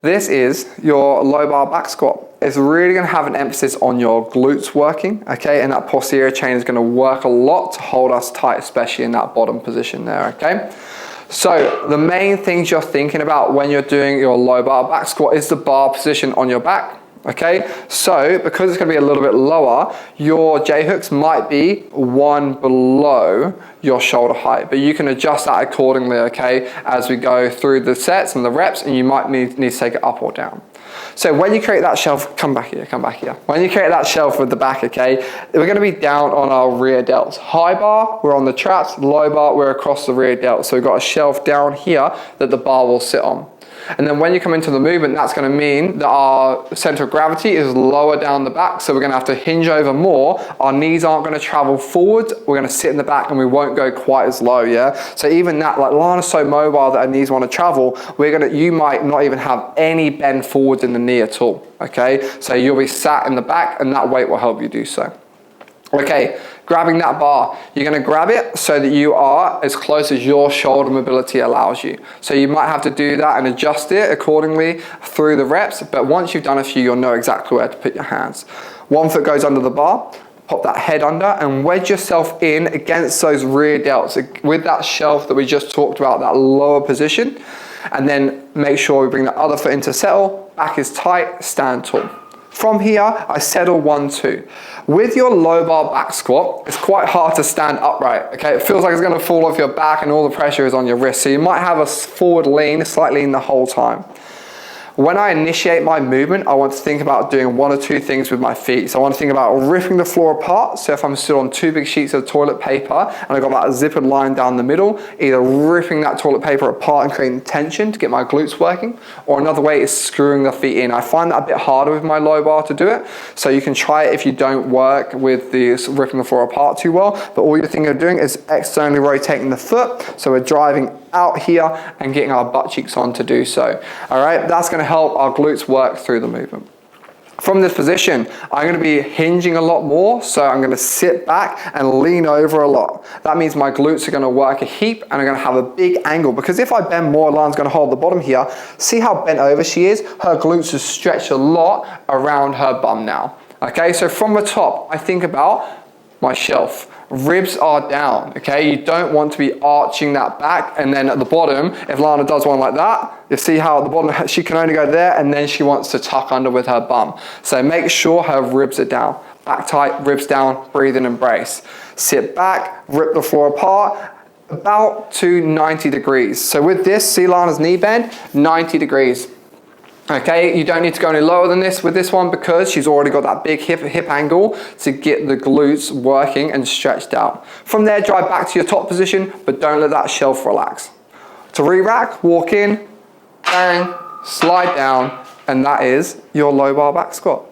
This is your low bar back squat. It's really going to have an emphasis on your glutes working, okay? And that posterior chain is going to work a lot to hold us tight, especially in that bottom position there, okay? So the main things you're thinking about when you're doing your low bar back squat is the bar position on your back. Okay, so because it's going to be a little bit lower, your J-hooks might be one below your shoulder height, but you can adjust that accordingly, okay, as we go through the sets and the reps, and you might need to take it up or down. So when you create that shelf, come back here. When you create that shelf with the back, okay, we're going to be down on our rear delts. High bar, we're on the traps. Low bar, we're across the rear delts. So we've got a shelf down here that the bar will sit on. And then when you come into the movement, that's going to mean that our center of gravity is lower down the back. So we're going to have to hinge over more. Our knees aren't going to travel forward. We're going to sit in the back and we won't go quite as low, yeah? So even that, like Lana's so mobile that her knees want to travel, you might not even have any bend forward in the knee at all, okay? So you'll be sat in the back and that weight will help you do so. Okay, grabbing that bar, you're going to grab it so that you are as close as your shoulder mobility allows you. So you might have to do that and adjust it accordingly through the reps, but once you've done a few, you'll know exactly where to put your hands. One foot goes under the bar, pop that head under and wedge yourself in against those rear delts with that shelf that we just talked about, that lower position, and then make sure we bring the other foot into settle, back is tight, stand tall. From here, I settle 1-2. With your low bar back squat, it's quite hard to stand upright, okay? It feels like it's gonna fall off your back and all the pressure is on your wrist. So you might have a forward lean, a slight lean the whole time. When I initiate my movement, I want to think about doing one or two things with my feet. So I want to think about ripping the floor apart. So if I'm stood on two big sheets of toilet paper and I've got that zippered line down the middle, either ripping that toilet paper apart and creating tension to get my glutes working, or another way is screwing the feet in. I find that a bit harder with my low bar to do it. So you can try it if you don't work with this ripping the floor apart too well. But all you're thinking of doing is externally rotating the foot. So we're driving out here and getting our butt cheeks on to do so. All right, that's going to help our glutes work through the movement. From this position, I'm going to be hinging a lot more, so I'm going to sit back and lean over a lot. That means my glutes are going to work a heap and I'm going to have a big angle, because if I bend more, Lana's going to hold the bottom here. See how bent over she is? Her glutes are stretched a lot around her bum now. Okay, so from the top, I think about my shelf. Ribs are down, okay? You don't want to be arching that back, and then at the bottom, if Lana does one like that, you see how at the bottom, she can only go there, and then she wants to tuck under with her bum. So make sure her ribs are down. Back tight, ribs down, breathe and embrace. Sit back, rip the floor apart, about to 90 degrees. So with this, see Lana's knee bend, 90 degrees. Okay, you don't need to go any lower than this with this one because she's already got that big hip angle to get the glutes working and stretched out. From there, drive back to your top position, but don't let that shelf relax. To re-rack, walk in, bang, slide down, and that is your low bar back squat.